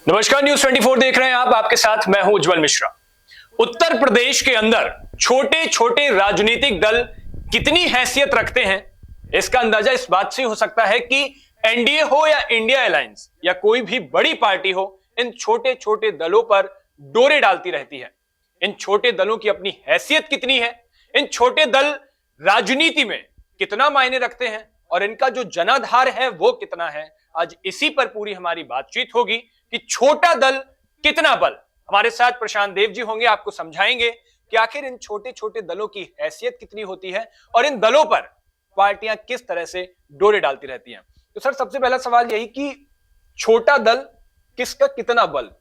नमस्कार, न्यूज 24 देख रहे हैं आप। आपके साथ मैं हूं उज्जवल मिश्रा। उत्तर प्रदेश के अंदर छोटे छोटे राजनीतिक दल कितनी हैसियत रखते हैं, इसका अंदाजा इस बात से हो सकता है कि एनडीए हो या इंडिया अलायंस या कोई भी बड़ी पार्टी हो, इन छोटे छोटे दलों पर डोरे डालती रहती है। इन छोटे दलों की अपनी हैसियत कितनी है, इन छोटे दल राजनीति में कितना मायने रखते हैं और इनका जो जनाधार है वो कितना है, आज इसी पर पूरी हमारी बातचीत होगी कि छोटा दल कितना बल। हमारे साथ प्रशांत देव जी होंगे, आपको समझाएंगे कि आखिर इन छोटे छोटे दलों की हैसियत कितनी होती है और इन दलों पर पार्टियां किस तरह से डोरे डालती रहती हैं। तो सर, सबसे पहला सवाल यही कि छोटा दल किसका कितना बल।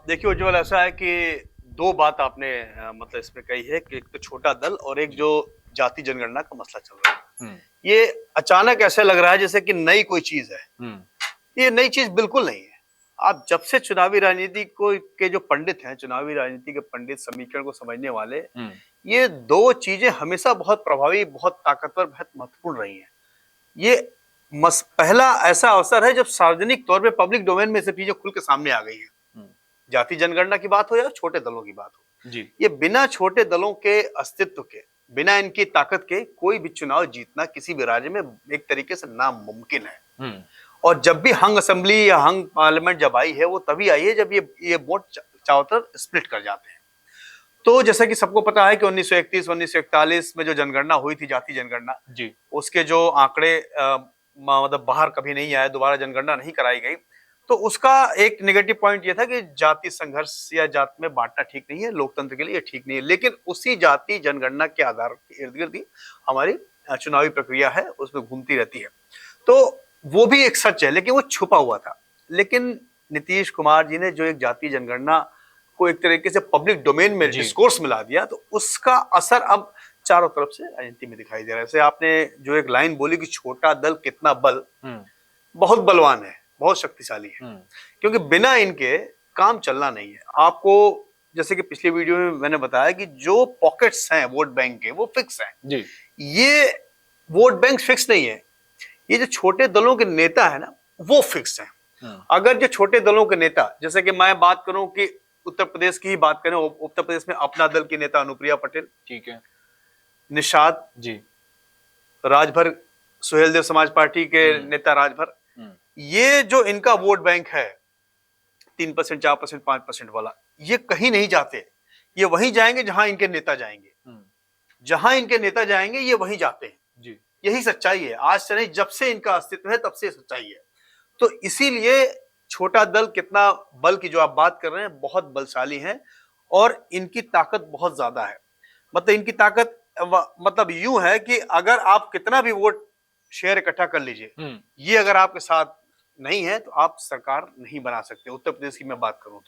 देखिए उज्जवल, ऐसा है कि दो बात आपने मतलब इसमें कही है कि एक तो छोटा दल और एक जो जाति जनगणना का मसला चल रहा है। ये अचानक ऐसे लग रहा है जैसे कि नई कोई चीज है। ये नई चीज बिल्कुल नहीं है। आप जब से चुनावी राजनीति को के जो पंडित हैं, चुनावी राजनीति के पंडित, समीकरण को समझने वाले, ये दो चीजें हमेशा बहुत प्रभावी, बहुत ताकतवर, बहुत महत्वपूर्ण रही हैं। ये पहला ऐसा अवसर है जब सार्वजनिक तौर पे पब्लिक डोमेन में से चीजें खुल के सामने आ गई है। जाति जनगणना की बात हो या छोटे दलों की बात हो जी। ये बिना छोटे दलों के अस्तित्व के, बिना इनकी ताकत के कोई भी चुनाव जीतना किसी भी राज्य में एक तरीके से नामुमकिन है। और जब भी हंग असेंबली या हंग पार्लियामेंट जब आई है, वो तभी आई है जब ये वोट चारों तरफ स्प्लिट कर जाते हैं। तो जैसा कि सबको पता है कि 1931 1941 में जो जनगणना हुई थी, जाति जनगणना जी, उसके जो आंकड़े मतलब बाहर कभी नहीं आए, दोबारा जनगणना नहीं कराई गई। तो उसका एक नेगेटिव पॉइंट ये था कि जाति संघर्ष या जाति में बांटना ठीक नहीं है, लोकतंत्र के लिए ठीक नहीं है। लेकिन उसी जाति जनगणना के आधार के इर्द गिर्द ही हमारी चुनावी प्रक्रिया है, उसमें घूमती रहती है। तो वो भी एक सच है, लेकिन वो छुपा हुआ था। लेकिन नीतीश कुमार जी ने जो एक जाति जनगणना को एक तरीके से पब्लिक डोमेन में डिस्कोर्स मिला दिया, तो उसका असर अब चारों तरफ से राजनीति में दिखाई दे रहा है। जैसे आपने जो एक लाइन बोली कि छोटा दल कितना बल, बहुत बलवान है, बहुत शक्तिशाली है, क्योंकि बिना इनके काम चलना नहीं है। आपको जैसे कि पिछली वीडियो में मैंने बताया कि जो पॉकेट्स हैं वोट बैंक के, वो फिक्स हैं जी। ये वोट बैंक फिक्स नहीं है, ये जो छोटे दलों के नेता है ना, वो फिक्स हैं। अगर जो छोटे दलों के नेता, जैसे कि मैं बात करूं कि उत्तर प्रदेश की ही बात करें, उत्तर प्रदेश में अपना दल की नेता अनुप्रिया पटेल, ठीक है, निषाद जी, राजभर सुहेलदेव समाज पार्टी के नेता राजभर, ये जो इनका वोट बैंक है 3%, 4%, 5% वाला, ये कहीं नहीं जाते। ये वहीं जाएंगे जहां इनके नेता जाएंगे। जहां इनके नेता जाएंगे ये वहीं जाते हैं जी। यही सच्चाई है, आज से नहीं, जब से इनका अस्तित्व है तब से सच्चाई है। तो इसीलिए छोटा दल कितना बल की जो आप बात कर रहे हैं, बहुत बलशाली है और इनकी ताकत बहुत ज्यादा है। मतलब इनकी ताकत मतलब यूं है कि अगर आप कितना भी वोट शेयर इकट्ठा कर लीजिए, ये अगर आपके साथ नहीं है तो आप सरकार नहीं बना सकते। उत्तर प्रदेश की मैं बात करूं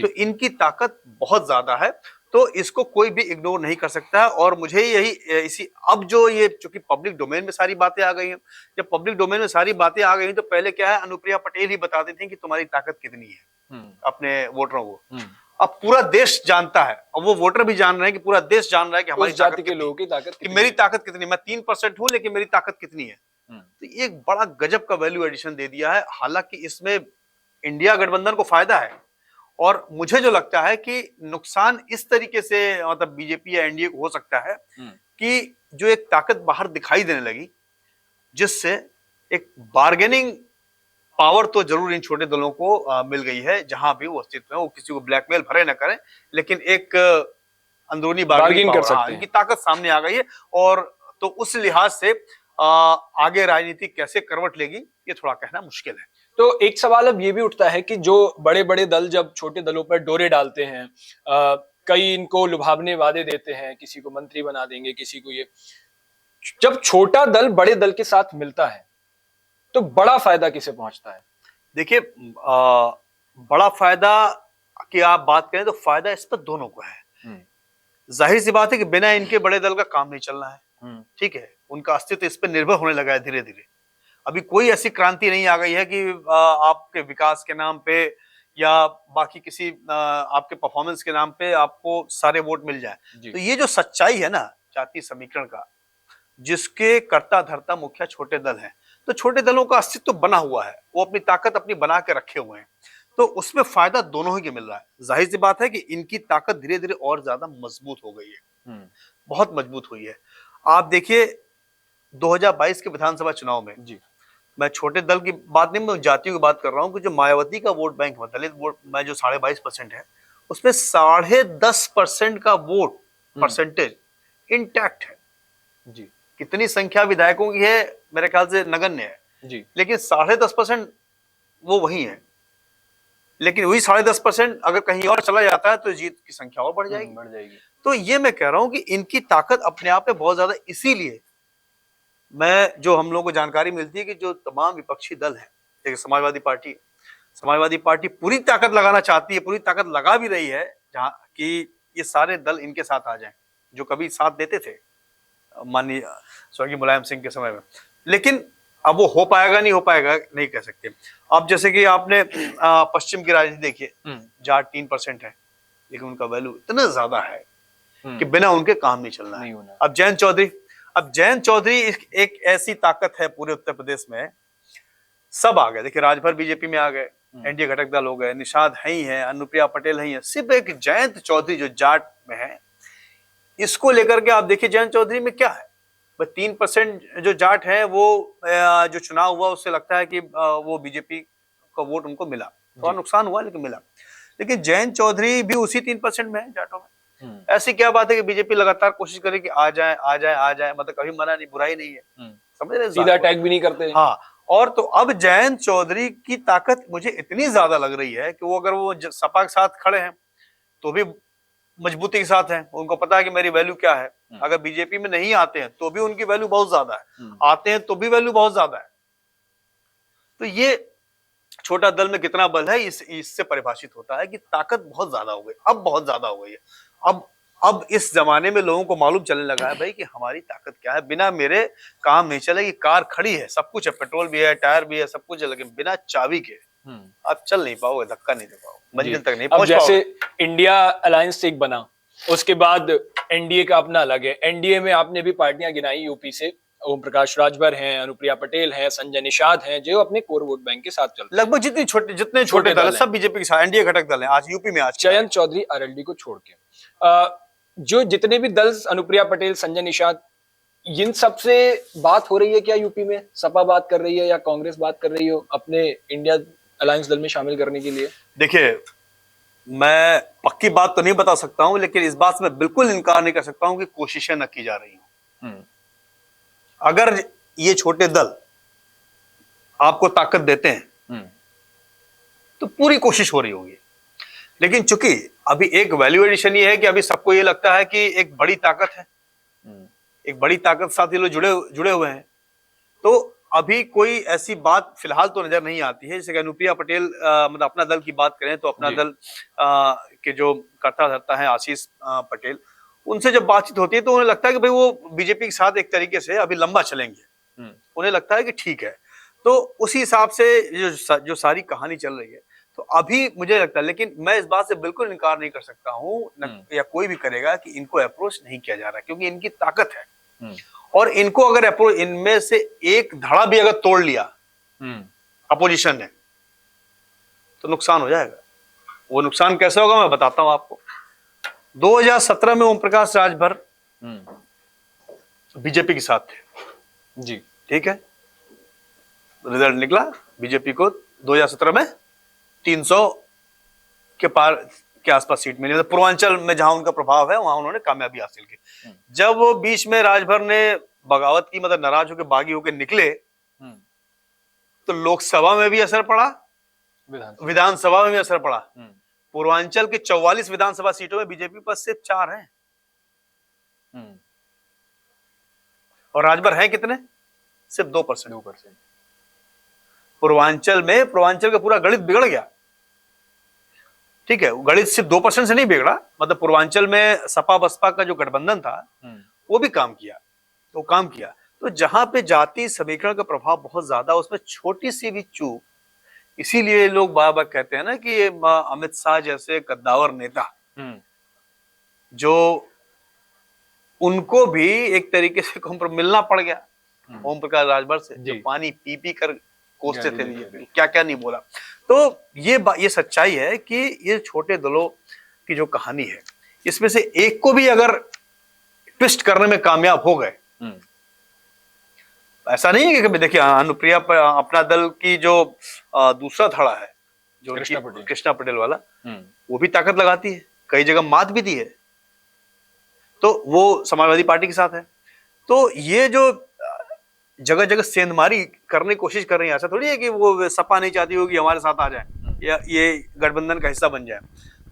तो इनकी ताकत बहुत ज्यादा है, तो इसको कोई भी इग्नोर नहीं कर सकता है। और मुझे यही इसी अब जो ये चूंकि पब्लिक डोमेन में सारी बातें आ गई हैं, जब पब्लिक डोमेन में सारी बातें आ गई तो पहले क्या है, अनुप्रिया पटेल ही बताती थी कि तुम्हारी ताकत कितनी है अपने वोटरों को। अब पूरा देश जानता है, और वो वोटर भी जान रहे हैं कि पूरा देश जान रहा है कि हमारी जाति के लोगों की ताकत, कि मेरी ताकत कितनी, मैं 3% हूं लेकिन मेरी ताकत कितनी है। तो ये एक बड़ा गजब का वैल्यू एडिशन दे दिया है। हालांकि इसमें इंडिया गठबंधन को फायदा है, और मुझे जो लगता है कि नुकसान इस तरीके से मतलब बीजेपी या एनडीए को हो सकता है कि जो एक ताकत बाहर दिखाई देने लगी, जिससे एक बार्गेनिंग पावर तो जरूर इन छोटे दलों को मिल गई है। जहां भी वो अस्तित्व है, वो किसी को ब्लैकमेल भरे ना करें, लेकिन एक अंदरूनी बार्गेनिंग कर सकते हैं, इनकी ताकत सामने आ गई है। और तो उस लिहाज से आगे राजनीति कैसे करवट लेगी, ये थोड़ा कहना मुश्किल है। तो एक सवाल अब ये भी उठता है कि जो बड़े बड़े दल जब छोटे दलों पर डोरे डालते हैं, कई इनको लुभावने वादे देते हैं, किसी को मंत्री बना देंगे, किसी को ये, जब छोटा दल बड़े दल के साथ मिलता है तो बड़ा फायदा किसे पहुंचता है? देखिए, बड़ा फायदा की आप बात करें तो फायदा इस पर दोनों को है। जाहिर सी बात है कि बिना इनके बड़े दल का काम नहीं चलना है, ठीक है, उनका अस्तित्व इस पर निर्भर होने लगा है धीरे धीरे। अभी कोई ऐसी क्रांति नहीं आ गई है कि आपके विकास के नाम पे या बाकी किसी आपके परफॉर्मेंस के नाम पे आपको सारे वोट मिल जाए। तो ये जो सच्चाई है ना जातीय समीकरण का, जिसके कर्ता धर्ता मुखिया छोटे दल हैं, तो छोटे दलों का अस्तित्व बना हुआ है, वो अपनी ताकत अपनी बना के रखे हुए हैं। तो उसमें फायदा दोनों ही के मिल रहा है। जाहिर सी बात है कि इनकी ताकत धीरे धीरे और ज्यादा मजबूत हो गई है, बहुत मजबूत हुई है। आप देखिए 2022 के विधानसभा चुनाव में जी। मैं छोटे दल की बात नहीं, मैं जातियों की बात कर रहा हूं कि जो मायावती का वोट बैंक है, दलित वोट में जो 22.5% है, उसमें 10.5% का वोट परसेंटेज इंटैक्ट है। जी। कितनी संख्या विधायकों की है मेरे ख्याल से नगण्य है जी। लेकिन 10.5% वो वही है। लेकिन वही 10.5% अगर कहीं और चला जाता है तो जीत की संख्या और बढ़ जाएगी। तो ये मैं कह रहा हूं कि इनकी ताकत अपने आप में बहुत ज्यादा, इसीलिए मैं जो हम लोगों को जानकारी मिलती है कि जो तमाम विपक्षी दल है, जैसे समाजवादी पार्टी पूरी ताकत लगाना चाहती है, पूरी ताकत लगा भी रही है, जहां कि ये सारे दल इनके साथ आ जाएं जो कभी साथ देते थे माननीय स्वर्गीय मुलायम सिंह के समय में। लेकिन अब वो हो पाएगा नहीं, हो पाएगा नहीं कह सकते। अब जैसे कि आपने पश्चिम की राजनीति देखिए, जाट 3% है लेकिन उनका वैल्यू इतना ज्यादा है कि बिना उनके काम नहीं चलना है। अब जैन चौधरी एक ऐसी ताकत है पूरे उत्तर प्रदेश में, सब आ गए। देखिए राजभर बीजेपी में आ गए, एनडीए घटक दल हो गए, निषाद है ही है, अनुप्रिया पटेल है, सिर्फ एक जयंत चौधरी जो जाट में है, इसको लेकर के आप देखिए जयंत चौधरी में क्या है। 3% जो जाट है वो जो चुनाव हुआ उससे लगता है कि वो बीजेपी का वोट उनको मिला, थोड़ा नुकसान हुआ लेकिन मिला। लेकिन जयंत चौधरी भी उसी 3% में है जाटों में। ऐसी क्या बात है कि बीजेपी लगातार कोशिश करे कि आ जाए, मतलब कभी मना नहीं, बुराई नहीं है, समझ रहे, सीधा अटैक भी नहीं करते। हाँ, और तो अब जयंत चौधरी की ताकत मुझे इतनी ज्यादा लग रही है कि वो अगर वो सपा के साथ खड़े हैं तो भी मजबूती के साथ हैं, उनको पता है कि मेरी वैल्यू क्या है। अगर बीजेपी में नहीं आते हैं तो भी उनकी वैल्यू बहुत ज्यादा है, आते हैं तो भी वैल्यू बहुत ज्यादा है। तो ये छोटा दल में कितना बल है इससे परिभाषित होता है कि ताकत बहुत ज्यादा हो गई, अब बहुत ज्यादा हो गई है। अब इस जमाने में लोगों को मालूम चलने लगा है भाई कि हमारी ताकत क्या है, बिना मेरे काम नहीं चलेगी। कार खड़ी है, सब कुछ है, पेट्रोल भी है, टायर भी है, सब कुछ है, लेकिन बिना चाबी के आप चल नहीं पाओगे, धक्का नहीं दे पाओगे, मंजिल तक नहीं पहुंच पाओगे। जैसे इंडिया अलायंस एक बना, उसके बाद एनडीए का अपना अलग है। एनडीए में आपने भी पार्टियां गिनाई, यूपी से ओम प्रकाश राजभर हैं, अनुप्रिया पटेल हैं, संजय निषाद हैं, जो अपने कोर वोट बैंक के साथ चलते हैं। लगभग जितने छोटे दल सब बीजेपी के साथ, एनडीए घटक दल हैं आज यूपी में। आज जयंत चौधरी आरएलडी को छोड़ के जो जितने भी दल, अनुप्रिया पटेल, संजय निषाद, इन सबसे बात हो रही है क्या यूपी में? सपा बात कर रही है या कांग्रेस बात कर रही हो अपने इंडिया अलायंस दल में शामिल करने के लिए? देखिए मैं पक्की बात तो नहीं बता सकता हूं, लेकिन इस बात से मैं बिल्कुल इनकार नहीं कर सकता हूं कि कोशिशें न की जा रही हूं। अगर ये छोटे दल आपको ताकत देते हैं तो पूरी कोशिश हो रही होगी। लेकिन चूंकि अभी एक वैल्यू एडिशन ये है कि अभी सबको ये लगता है कि एक बड़ी ताकत है, एक बड़ी ताकत साथ ये लोग जुड़े हुए हैं, तो अभी कोई ऐसी बात फिलहाल तो नजर नहीं आती है। जैसे कि अनुप्रिया पटेल, मतलब अपना दल की बात करें तो अपना दल के जो कर्ता धर्ता है आशीष पटेल, उनसे जब बातचीत होती है तो उन्हें लगता है कि भाई वो बीजेपी के साथ एक तरीके से अभी लंबा चलेंगे, उन्हें लगता है कि ठीक है। तो उसी हिसाब से जो सारी कहानी चल रही है, तो अभी मुझे लगता है, लेकिन मैं इस बात से बिल्कुल इनकार नहीं कर सकता हूं, या कोई भी करेगा, कि इनको अप्रोच नहीं किया जा रहा, क्योंकि इनकी ताकत है। और इनको अगर अप्रोच, इनमें से एक धड़ा भी अगर तोड़ लिया अपोजिशन ने तो नुकसान हो जाएगा। वो नुकसान कैसे होगा मैं बताता हूं आपको। 2017 में ओम प्रकाश राजभर बीजेपी के साथ थे जी, ठीक है, रिजल्ट निकला, बीजेपी को 2017 में 300 के पार के आसपास सीट मिली, मतलब पूर्वांचल में जहां उनका प्रभाव है वहां उन्होंने कामयाबी हासिल की। जब वो बीच में राजभर ने बगावत की, मतलब नाराज होकर बागी होकर निकले, तो लोकसभा में भी असर पड़ा, विधानसभा में भी असर पड़ा। पूर्वांचल के 44 विधानसभा सीटों में बीजेपी पर सिर्फ 4 हैं, और राजभर है कितने? सिर्फ 2%। पूर्वांचल का पूरा गणित बिगड़ गया, ठीक है। गणित सिर्फ 2% से नहीं बिगड़ा, मतलब पूर्वांचल में सपा बसपा का जो गठबंधन था वो भी काम किया। तो जहां पे जाति समीकरण का प्रभाव बहुत ज्यादा, उसमें छोटी सी भी चूक, इसीलिए लोग बार-बार कहते हैं ना कि ये अमित शाह जैसे कद्दावर नेता, जो उनको भी एक तरीके से मिलना पड़ गया ओम प्रकाश राजभर से, जो पानी पी कर कोसते थे, क्या क्या नहीं बोला। तो ये सच्चाई है कि ये छोटे दलों की जो कहानी है, इसमें से एक को भी अगर ट्विस्ट करने में कामयाब हो गए, ऐसा नहीं है कि देखिए अनुप्रिया अपना दल की जो दूसरा धड़ा है, जो कृष्णा पटेल वाला, वो भी ताकत लगाती है, कई जगह मात भी दी है, तो वो समाजवादी पार्टी के साथ है। तो ये जो जगह जगह सेंधमारी करने की कोशिश कर रही है, ऐसा थोड़ी है कि वो सपा नहीं चाहती होगी हमारे साथ आ जाए या ये गठबंधन का हिस्सा बन जाए।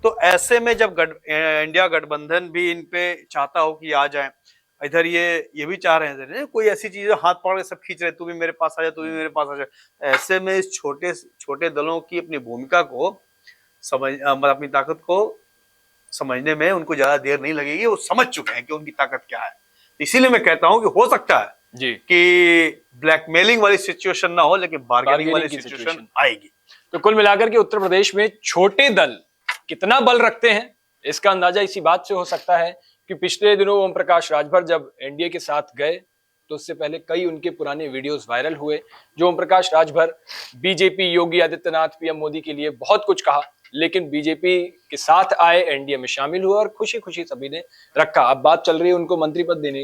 तो ऐसे में जब इंडिया गठबंधन भी इन पे चाहता हो कि आ जाए, इधर ये भी चाह रहे हैं कोई ऐसी चीज हाथ पकड़ के सब खींच रहे, तू भी मेरे पास आ जा, तू भी मेरे पास आ जा। ऐसे में इस छोटे छोटे दलों की अपनी भूमिका को अपनी ताकत को समझने में उनको ज्यादा देर नहीं लगेगी, वो समझ चुके हैं कि उनकी ताकत क्या है। इसीलिए मैं कहता हूं कि हो सकता है जी कि ब्लैकमेलिंग वाली सिचुएशन ना हो, लेकिन बार्गेनिंग वाली सिचुएशन आएगी। तो कुल मिलाकर के उत्तर प्रदेश में छोटे दल कितना बल रखते हैं, इसका अंदाजा इसी बात से हो सकता है कि पिछले दिनों ओम प्रकाश राजभर जब एनडीए के साथ गए तो उससे पहले कई उनके पुराने वीडियोस वायरल हुए, जो ओम प्रकाश राजभर बीजेपी, योगी आदित्यनाथ, पीएम मोदी के लिए बहुत कुछ कहा, लेकिन बीजेपी के साथ आए, एनडीए में शामिल हुए और खुशी खुशी सभी ने रखा। अब बात चल रही है उनको मंत्री पद देने,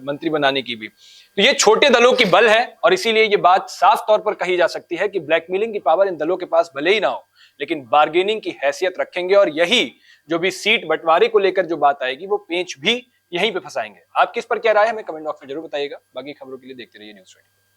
मंत्री बनाने की भी। तो ये छोटे दलों की बल है और इसीलिए ये बात साफ तौर पर कही जा सकती है कि ब्लैकमेलिंग की पावर इन दलों के पास भले ही ना हो, लेकिन बार्गेनिंग की हैसियत रखेंगे और यही जो भी सीट बंटवारे को लेकर जो बात आएगी वो पेंच भी यहीं पे फंसाएंगे। आप किस पर क्या राय है हमें कमेंट बॉक्स में जरूर बताइएगा। बाकी खबरों के लिए देखते रहिए न्यूज़ 24।